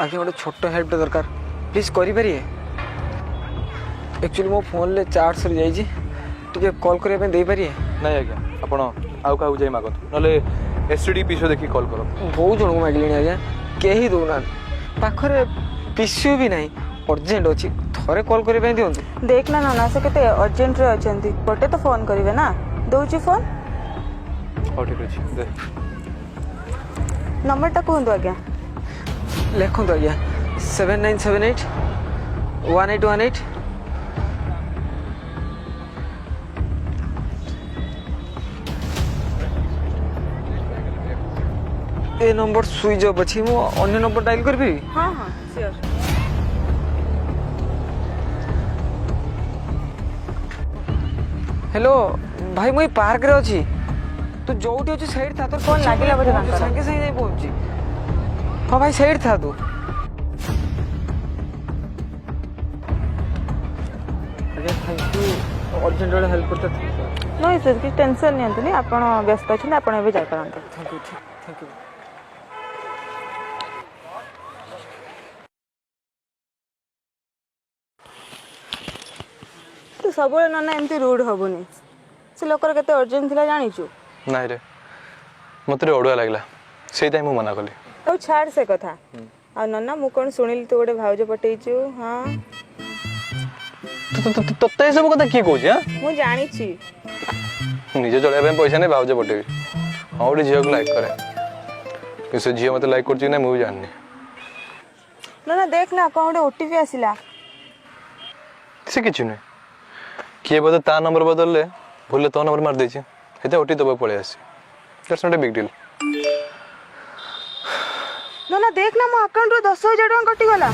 आगे गोटे छोट हेल्प दरकार प्लीज करें एक्चुअली मो फोन ले चार्ज सरी जाइए कॉल करने दे पारे नहीं आज्ञा आपण आउ क्या जाई मागत ना एसटीडी पीछे देखिए कॉल करो बहुत जन को मागिले आज्ञा कहीं दौना पाखरे पीसीओ भी नहीं अर्जेंट अच्छी थोड़े कॉल करने दिंतु देखना नाना से केते अर्जेंट रे अछंती गोटे तो फोन करिवे ना दउची फोन हाँ ठीक अच्छे दे नंबर टा कहंतु आज्ञा लिखु आज्ञा 7978 1818 ए नंबर स्विच ऑफ अच्छी मु अन्य नंबर डायल कर भी हां हां श्योर हेलो भाई मुई पार्क रे अछि तू जोठी अछि साइड था तो फोन लागिला बजे तांकर संगे संगे नहीं पहुंची हां भाई साइड था तू अरे थैंक यू अर्जेंट वाला हेल्प करता नो इशूज की टेंशन नहीं अंतनी आपण व्यस्त अछि ना आपण एबे जाय परंत थैंक यू तू सब नाना एमती रूड हबुनी से लोकर केते अर्जेंट थिला जानिचु नहीं रे मत अड़ुआ लगला से मु मना कली तो छाड़ से कथा आ नन्ना मु कोन सुनिली तू गोटे भाउज पटेइचु हां तत्ते सब कथा की कहू हां मु जानी छी निजे चलैया पैसा नहीं भाउज पटेबी हाँ गोटे झील को लाइक करे से झील मत लाइक कर मुझे जाननी ना देख ना कौन गोटे ओटीपी आसिला से किसी नहीं किए बोधे ता नंबर बदलले भूल तो नंबर मार देछि हेते ओटी दबा पळे आसी that's not a big deal ना देख ना मो अकाउंट रो 10000 टका कटि गला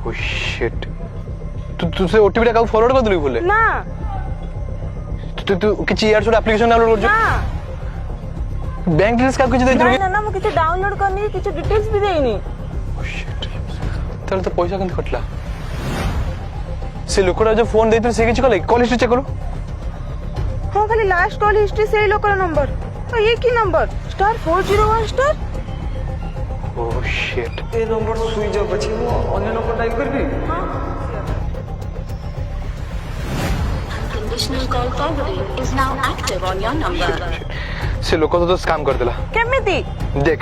ओ शिट तू से ओटीपी का फॉरवर्ड कर दली भूले ना तू किछि यार छोड़ एप्लीकेशन डाउनलोड कर ना बैंक डिटेल्स का कुछ दे ना ना मो किछि डाउनलोड करनी किछि डिटेल्स भी देइनी ओ शिट तले तो पैसा कन कटला से लोकरा जो फोन देते से किछि कले कॉल हिस्ट्री चेक करो हां खाली लास्ट कॉल हिस्ट्री से लोकर नंबर और ये की नंबर *401 स्टार ओ शिट ए नंबर स्विच ऑफ अछि मु अन्य नंबर डायल कर भी Conditional call forwarding is now active on your number. से लोक तो स्कैम कर देला केमिति देख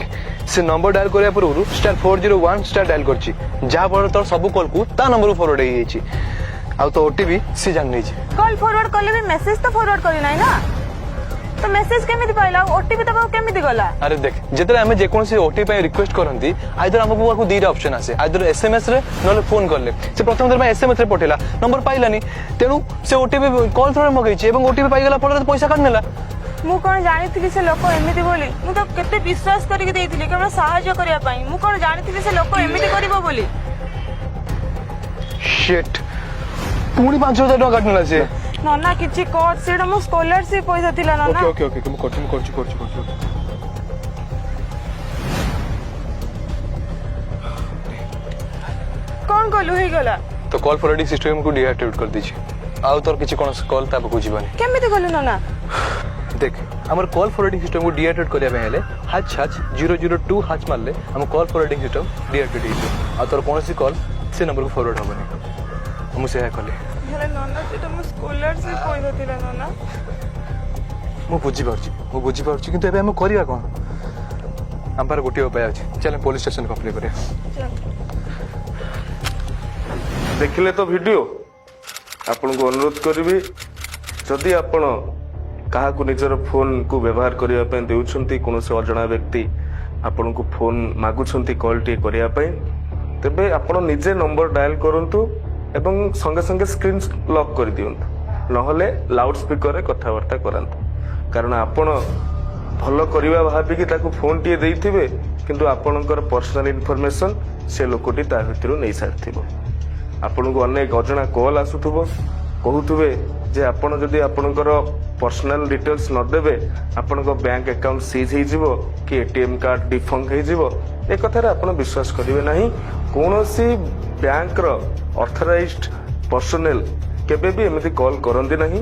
से नंबर डायल करिया पूर्व *401 स्टार डायल करछि जा पर तोर सब कॉल को ता नंबर फॉरवर्ड हे छि आ तो ओटीपी से जान नै छि कॉल फॉरवर्ड करले भी मैसेज तो फॉरवर्ड करी नाही ना तो मैसेज केमिति पाइला ओटीपी तो केमिति गला अरे देख जेतरे हमें जे कोन से ओटीपी पे रिक्वेस्ट करंती आइदर हमको को दीटा ऑप्शन आसे आइदर एसएमएस रे नले फोन करले से प्रथम दर में एसएमएस रे पठेला नंबर पाइलानी तेनु से ओटीपी कॉल थ्रू मगै छि एवं ओटीपी पाइ गला पर पैसा काट नेला मु कोन जानिथिली से लोक एमिति बोली मु तो केते विश्वास करिक देइथिली केवल सहायता करिया पई मु कोन जानिथिली से लोक एमिति करिवो बोली शिट पुणी 5000 टका काटनेला से नन्ना किछि कोड सेडा मो स्कॉलरशिप पैसा थिला नन्ना ओके ओके ओके मु करछि कोन कोलु हे गला तो कॉल फॉरवर्डिंग सिस्टम को डीएक्टिवेट कर दीछि आउ तोर किछि कोन कॉल ता को जीवनी केमिति कोलु नन्ना देख हमर कॉल फॉरवर्डिंग सिस्टम को डीएक्टिवेट करिया हेले ## 002 # मारले हम कॉल फॉरवर्डिंग सिस्टम डीएक्टिवेट हिजो आ तोर कोनसी कॉल से नंबर को फॉरवर्ड होबनी हम से कले हेले नन्ना सेटा मो स्कॉलरशिप पैसा थिला नन्ना मु बुझी पारछि किंतु एबे हम करिया कोन हम पर गोटी उपाय अछि चल पुलिस स्टेशन कंप्लेन करिया देखिले तो वीडियो आपन को अनुरोध करी जदि आपण कहा निजर फोन को व्यवहार करने पे देउछंती कौन से अजଣା व्यक्ति आपण को फोन मागुछंती कॉल टी करिया पे तेबे आपण निजे नंबर डायल करंतु एवं संगे संगे स्क्रीन लॉक कर दियंतु नहले लाउड स्पीकर रे कथावार्ता करंतु कारण आपण भलो करिवा भाबी कि ताको फोन टी देइथिबे किंतु आपणकर पर्सनल इन्फॉर्मेशन से लोकटी ता भितरु नै सारथिबो आपण को अनेक अजଣା कॉल आसुथबो कहूथुबे जे आपण जदि आपणकर पर्सनल डिटेल्स न देबे आपणको बैंक अकाउंट सीज हो जिवो कि एटीएम कार्ड डिफंक्ट हो जिवो ए कथारे आपण विश्वास करिवे नाही कोनोसी बैंक रो ऑथराइज्ड पर्सनल केबे भी एमिति कॉल करंदी नाही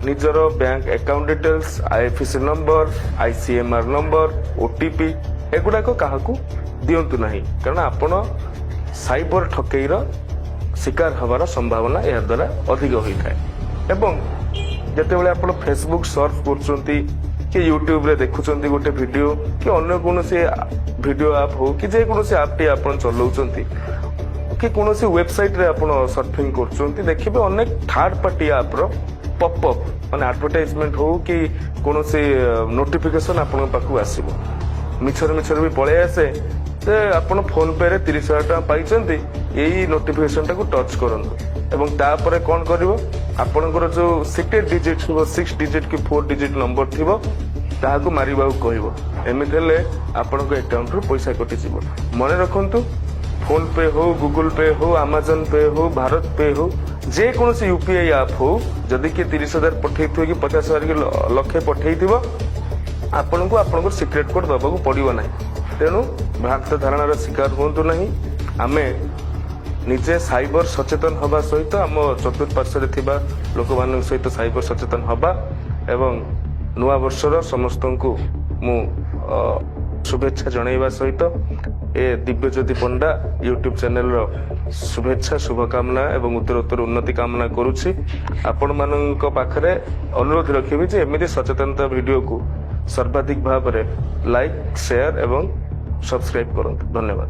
निजर bank account details IFSC number ICMR number OTP ଏଗୁଡାକ କାହାକୁ ଦିଅନ୍ତୁ ନାହିଁ, କାରଣ ଆପଣ ସାଇବର ଠକେଇର ଶିକାର ହେବାର ସମ୍ଭାବନା ଏହା ଦ୍ୱାରା ଅଧିକ ହୋଇଥାଏ। ଏବଂ ଯେତେବେଳେ ଆପଣ ଫେସବୁକ୍ ସର୍ଚ୍ଚ କରୁଛନ୍ତି କି ୟୁଟ୍ୟୁବରେ ଦେଖୁଛନ୍ତି ଗୋଟେ ଭିଡିଓ କି ଅନ୍ୟ କୌଣସି ଭିଡିଓ ଆପ୍ ହଉ କି ଯେକୌଣସି ଆପ୍ ଟି ଆପଣ ଚଲାଉଛନ୍ତି କି କୌଣସି ୱେବସାଇଟରେ ଆପଣ ସର୍ଫିଂ କରୁଛନ୍ତି, ଦେଖିବେ ଅନେକ ଥାର୍ଡ ପାର୍ଟି ଆପ୍ର ପପ୍ ମାନେ ଆଡଭର୍ଟାଇଜମେଣ୍ଟ ହଉ କି କୌଣସି ନୋଟିଫିକେସନ ଆପଣଙ୍କ ପାଖକୁ ଆସିବ। ମିଛରେ ବି ପଳେଇ ଆସେ ଯେ ଆପଣ ଫୋନ ପେ ରେ 30,000 ଟଙ୍କା ପାଇଛନ୍ତି, ଏଇ ନୋଟିଫିକେସନ ଟାକୁ ଟଚ୍ କରନ୍ତୁ ଏବଂ ତାପରେ କଣ କରିବ, ଆପଣଙ୍କର ଯୋଉ ସିକ୍ରେଟ ଡିଜିଟ୍ ଥିବ 6 ଡିଜିଟ୍ କି 4 ଡିଜିଟ୍ ନମ୍ବର ଥିବ ତାହାକୁ ମାରିବାକୁ କହିବ। ଏମିତି ହେଲେ ଆପଣଙ୍କ ଆକାଉଣ୍ଟରୁ ପଇସା କଟିଯିବ। ମନେ ରଖନ୍ତୁ, ଫୋନ ପେ ହଉ, ଗୁଗଲ ପେ ହଉ, ଆମାଜନ ପେ ହଉ, ଭାରତ ପେ ହଉ, ଯେକୌଣସି ୟୁପିଆଇ ଆପ୍ ହଉ, ଯଦି କିଏ 30,000 ପଠେଇଥିବ କି 50,000 କି ଲକ୍ଷେ ପଠେଇଥିବ, ଆପଣଙ୍କୁ ଆପଣଙ୍କର ସିକ୍ରେଟ କୋଡ ଦେବାକୁ ପଡିବ ନାହିଁ। ତେଣୁ ଭ୍ରାନ୍ତ ଧାରଣାର ଶିକାର ହୁଅନ୍ତୁ ନାହିଁ। ଆମେ ନିଜେ ସାଇବର ସଚେତନ ହେବା ସହିତ ଆମ ଚତୁଃପାର୍ଶ୍ୱରେ ଥିବା ଲୋକମାନଙ୍କ ସହିତ ସାଇବର ସଚେତନ ହେବା ଏବଂ ନୂଆ ବର୍ଷର ସମସ୍ତଙ୍କୁ ମୁଁ शुभेच्छा जनइबा सहित ए दिव्यज्योति पंडा यूट्यूब चैनल रो शुभेच्छा शुभकामना एवं उत्तरोत्तर उन्नति कामना करुछि। आपण मानक पाखरे अनुरोध रखिबि जे एमिति सचेतनता वीडियो को सर्वाधिक भाव लाइक शेयर एवं सब्सक्राइब करंतु। धन्यवाद।